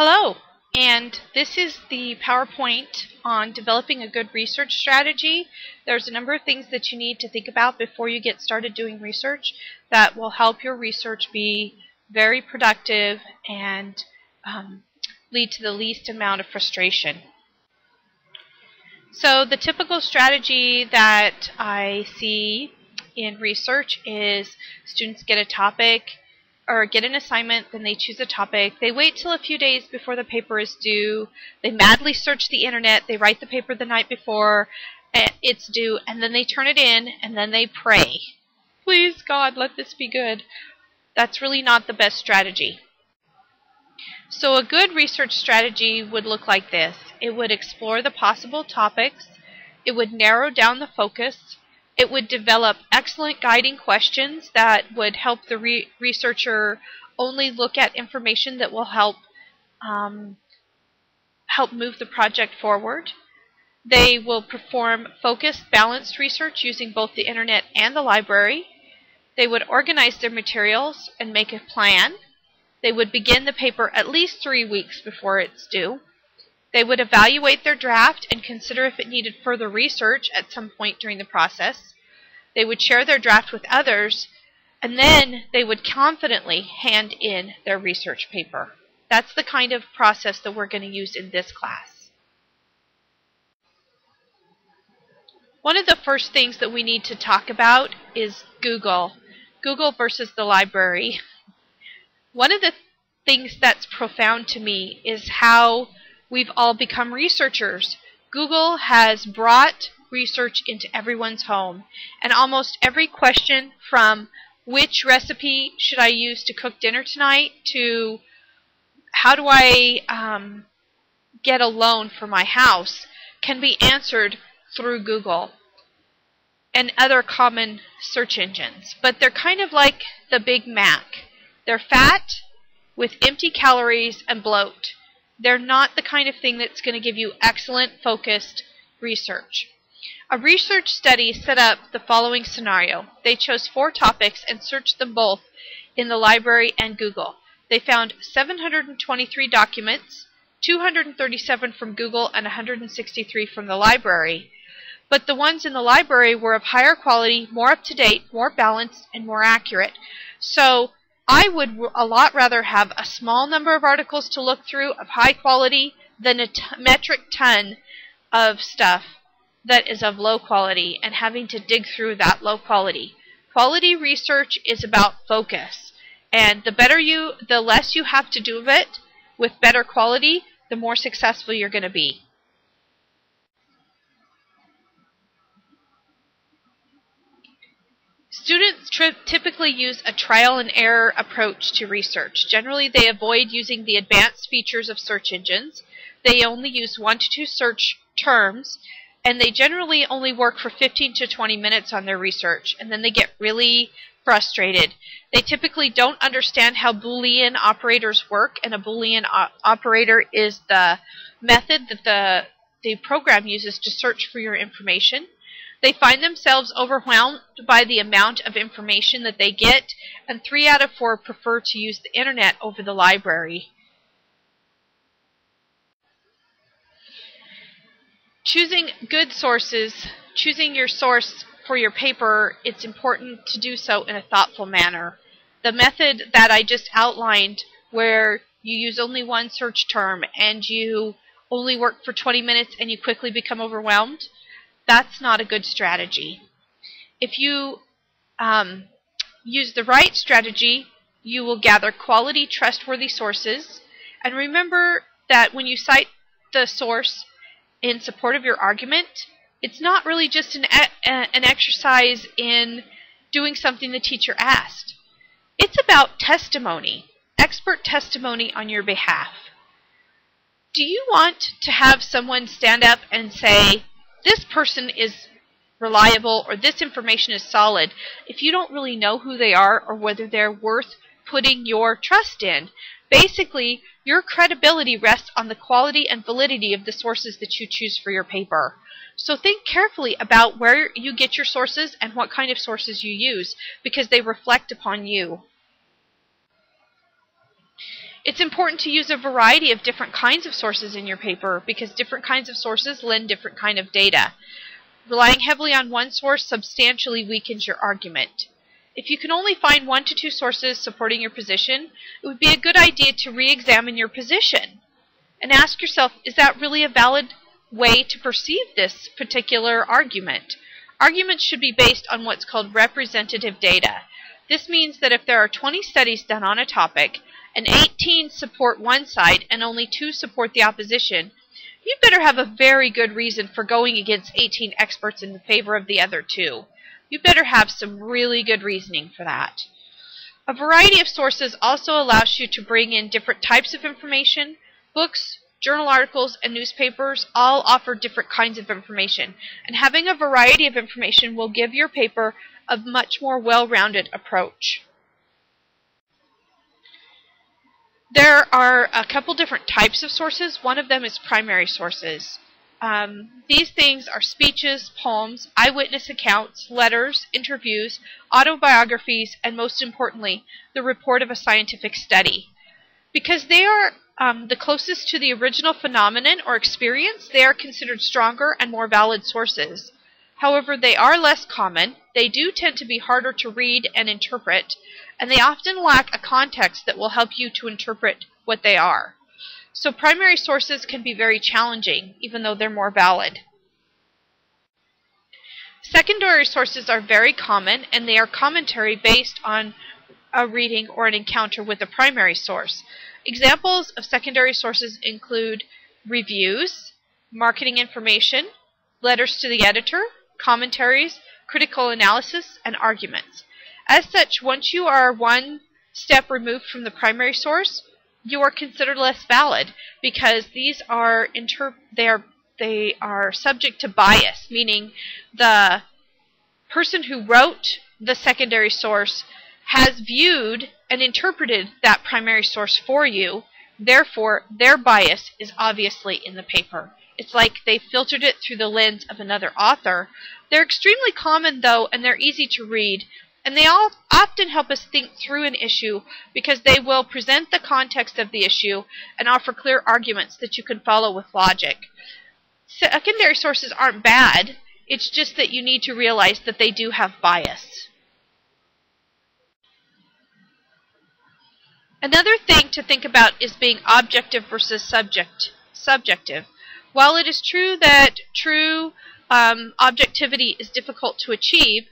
Hello, and this is the PowerPoint on developing a good research strategy. There's a number of things that you need to think about before you get started doing research that will help your research be very productive and lead to the least amount of frustration. So the typical strategy that I see in research is students get a topic or get an assignment, then they choose a topic. They wait till a few days before the paper is due. They madly search the internet. They write the paper the night before it's due, and then they turn it in, and then they pray. Please, God, let this be good. That's really not the best strategy. So a good research strategy would look like this. It would explore the possible topics. It would narrow down the focus. It would develop excellent guiding questions that would help the researcher only look at information that will help move the project forward. They will perform focused, balanced research using both the internet and the library. They would organize their materials and make a plan. They would begin the paper at least 3 weeks before it's due. They would evaluate their draft and consider if it needed further research at some point during the process. They would share their draft with others, and then they would confidently hand in their research paper. That's the kind of process that we're going to use in this class. One of the first things that we need to talk about is Google. Google versus the library. One of the things that's profound to me is how we've all become researchers. Google has brought research into everyone's home, and almost every question from which recipe should I use to cook dinner tonight to how do I get a loan for my house can be answered through Google and other common search engines. But they're kind of like the Big Mac. They're fat with empty calories and bloat. They're not the kind of thing that's going to give you excellent, focused research. A research study set up the following scenario. They chose 4 topics and searched them both in the library and Google. They found 723 documents, 237 from Google and 163 from the library. But the ones in the library were of higher quality, more up-to-date, more balanced, and more accurate. So I would a lot rather have a small number of articles to look through of high quality than a metric ton of stuff that is of low quality and having to dig through that low quality. Quality research is about focus, and the less you have to do of it with better quality, the more successful you're going to be. Students typically use a trial and error approach to research. Generally, they avoid using the advanced features of search engines. They only use 1 to 2 search terms, and they generally only work for 15 to 20 minutes on their research, and then they get really frustrated. They typically don't understand how Boolean operators work, and a Boolean operator is the method that the program uses to search for your information. They find themselves overwhelmed by the amount of information that they get, and 3 out of 4 prefer to use the internet over the library. Choosing good sources, choosing your source for your paper, it's important to do so in a thoughtful manner. The method that I just outlined, where you use only 1 search term and you only work for 20 minutes and you quickly become overwhelmed, that's not a good strategy. If you use the right strategy, you will gather quality, trustworthy sources. And remember that when you cite the source in support of your argument, it's not really just an exercise in doing something the teacher asked. It's about testimony, expert testimony on your behalf. Do you want to have someone stand up and say, this person is reliable or this information is solid, if you don't really know who they are or whether they're worth putting your trust in? Basically, your credibility rests on the quality and validity of the sources that you choose for your paper. So think carefully about where you get your sources and what kind of sources you use, because they reflect upon you. It's important to use a variety of different kinds of sources in your paper because different kinds of sources lend different kind of data. Relying heavily on one source substantially weakens your argument. If you can only find 1 to 2 sources supporting your position, it would be a good idea to re-examine your position and ask yourself, is that really a valid way to perceive this particular argument? Arguments should be based on what's called representative data. This means that if there are 20 studies done on a topic and 18 support one side and only 2 support the opposition, you'd better have a very good reason for going against 18 experts in favor of the other 2. You'd better have some really good reasoning for that. A variety of sources also allows you to bring in different types of information. Books, journal articles, and newspapers all offer different kinds of information, and having a variety of information will give your paper a much more well-rounded approach. There are a couple different types of sources. One of them is primary sources. These things are speeches, poems, eyewitness accounts, letters, interviews, autobiographies, and most importantly, the report of a scientific study. Because they are the closest to the original phenomenon or experience, they are considered stronger and more valid sources. However, they are less common, they do tend to be harder to read and interpret, and they often lack a context that will help you to interpret what they are. So primary sources can be very challenging, even though they're more valid. Secondary sources are very common, and they are commentary based on a reading or an encounter with a primary source. Examples of secondary sources include reviews, marketing information, letters to the editor, commentaries, critical analysis, and arguments. As such, once you are one step removed from the primary source, you are considered less valid because these are they are subject to bias, meaning the person who wrote the secondary source has viewed and interpreted that primary source for you. Therefore, their bias is obviously in the paper. It's like they filtered it through the lens of another author. They're extremely common, though, and they're easy to read. And they all often help us think through an issue because they will present the context of the issue and offer clear arguments that you can follow with logic. Secondary sources aren't bad. It's just that you need to realize that they do have bias. Another thing to think about is being objective versus subjective. While it is true that true objectivity is difficult to achieve,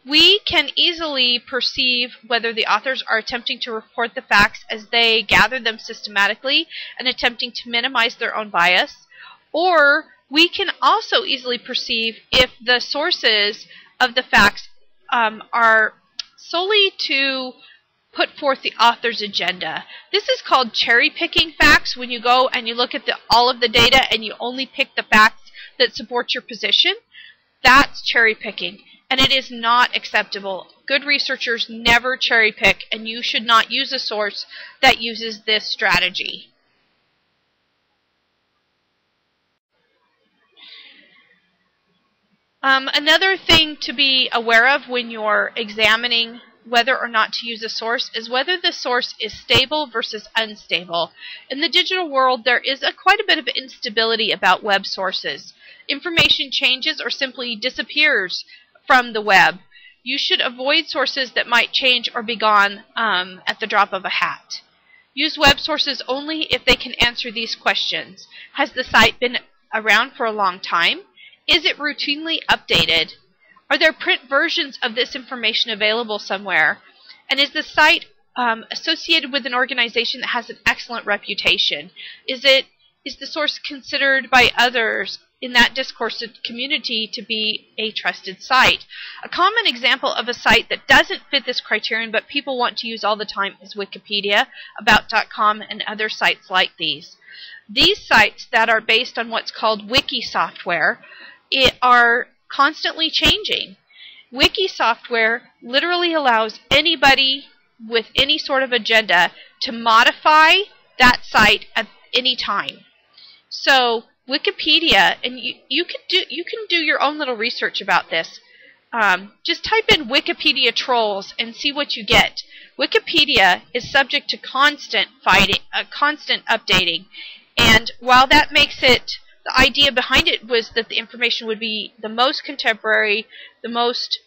we can easily perceive whether the authors are attempting to report the facts as they gather them systematically and attempting to minimize their own bias, or we can also easily perceive if the sources of the facts are solely to put forth the author's agenda. This is called cherry-picking facts, when you go and you look at all of the data and you only pick the facts that support your position. That's cherry-picking, and it is not acceptable. Good researchers never cherry-pick, and you should not use a source that uses this strategy. Another thing to be aware of when you're examining whether or not to use a source is whether the source is stable versus unstable. In the digital world, there is quite a bit of instability about web sources. Information changes or simply disappears from the web. You should avoid sources that might change or be gone at the drop of a hat. Use web sources only if they can answer these questions. Has the site been around for a long time? Is it routinely updated? Are there print versions of this information available somewhere? And is the site associated with an organization that has an excellent reputation? Is the source considered by others in that discourse community to be a trusted site? A common example of a site that doesn't fit this criterion but people want to use all the time is Wikipedia, About.com, and other sites like these. These sites that are based on what's called wiki software are constantly changing. Wiki software literally allows anybody with any sort of agenda to modify that site at any time. So Wikipedia, and you can do your own little research about this. just type in Wikipedia trolls and see what you get. Wikipedia is subject to constant updating, and while that makes it, the idea behind it was that the information would be the most contemporary, the most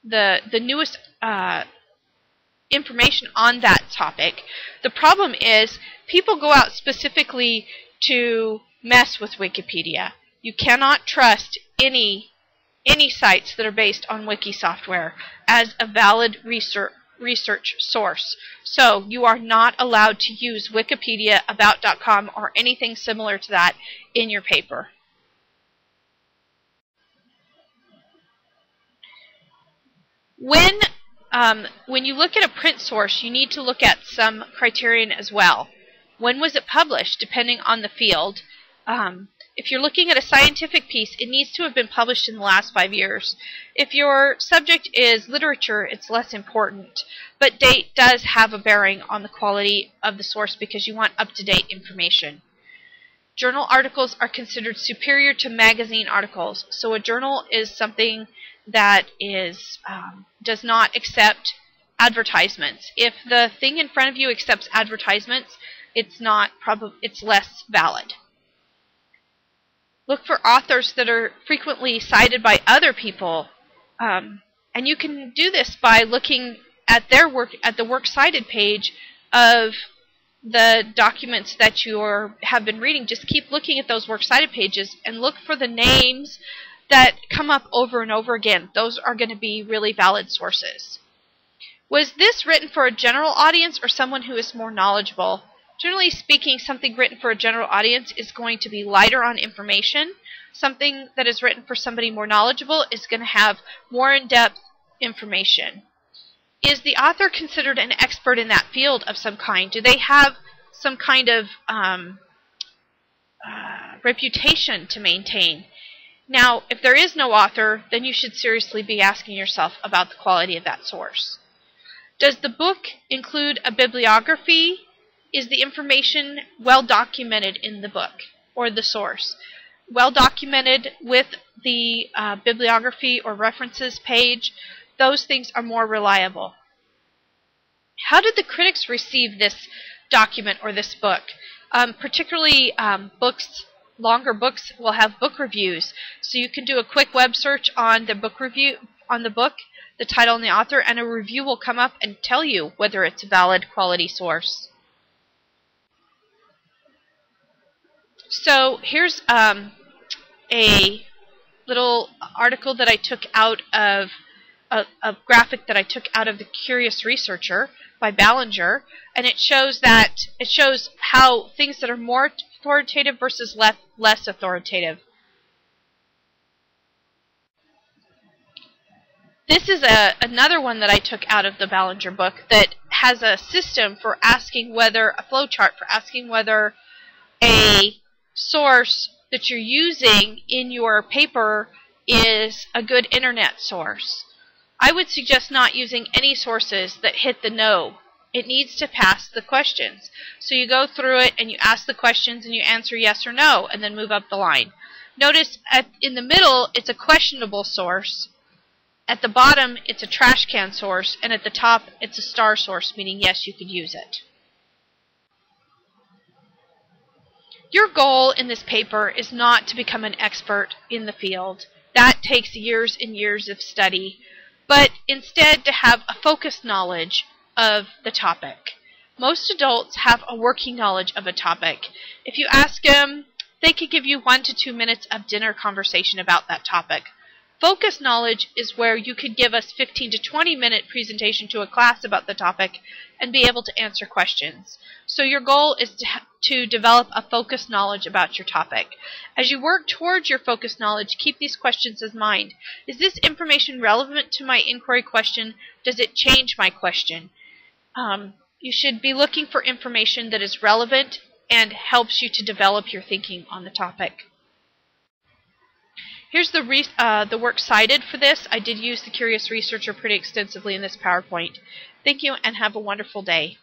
the newest information on that topic. The problem is people go out specifically to mess with Wikipedia. You cannot trust any sites that are based on wiki software as a valid research source. So you are not allowed to use Wikipedia, about.com, or anything similar to that in your paper. When you look at a print source, you need to look at some criterion as well. When was it published, depending on the field? If you're looking at a scientific piece, it needs to have been published in the last 5 years. If your subject is literature, it's less important. But date does have a bearing on the quality of the source because you want up-to-date information. Journal articles are considered superior to magazine articles. So a journal is something that does not accept advertisements. If the thing in front of you accepts advertisements, it's less valid. Look for authors that are frequently cited by other people, and you can do this by looking at their work at the works cited page of the documents that you have been reading. Just keep looking at those works cited pages and look for the names that come up over and over again. Those are going to be really valid sources. Was this written for a general audience or someone who is more knowledgeable? Generally speaking, something written for a general audience is going to be lighter on information. Something that is written for somebody more knowledgeable is going to have more in-depth information. Is the author considered an expert in that field of some kind? Do they have some kind of reputation to maintain? Now, if there is no author, then you should seriously be asking yourself about the quality of that source. Does the book include a bibliography? Is the information well documented in the book or the source? Well documented with the bibliography or references page, those things are more reliable. How did the critics receive this document or this book? Particularly longer books will have book reviews, so you can do a quick web search on the book review on the book, the title and the author, and a review will come up and tell you whether it's a valid quality source. So here's a little article that I took out of a graphic that I took out of The Curious Researcher by Ballinger, and it shows how things that are more authoritative versus less authoritative. This is another one that I took out of the Ballinger book that has a system for asking whether, a flowchart for asking whether a source that you're using in your paper is a good internet source. I would suggest not using any sources that hit the no. It needs to pass the questions. So you go through it and you ask the questions and you answer yes or no and then move up the line. Notice in the middle it's a questionable source. At the bottom it's a trash can source, and at the top it's a star source, meaning yes, you could use it. Your goal in this paper is not to become an expert in the field. That takes years and years of study, but instead to have a focused knowledge of the topic. Most adults have a working knowledge of a topic. If you ask them, they could give you 1 to 2 minutes of dinner conversation about that topic. Focused knowledge is where you could give us 15 to 20 minute presentation to a class about the topic and be able to answer questions. So your goal is to develop a focused knowledge about your topic. As you work towards your focused knowledge, keep these questions in mind. Is this information relevant to my inquiry question? Does it change my question? You should be looking for information that is relevant and helps you to develop your thinking on the topic. Here's the work cited for this. I did use The Curious Researcher pretty extensively in this PowerPoint. Thank you and have a wonderful day.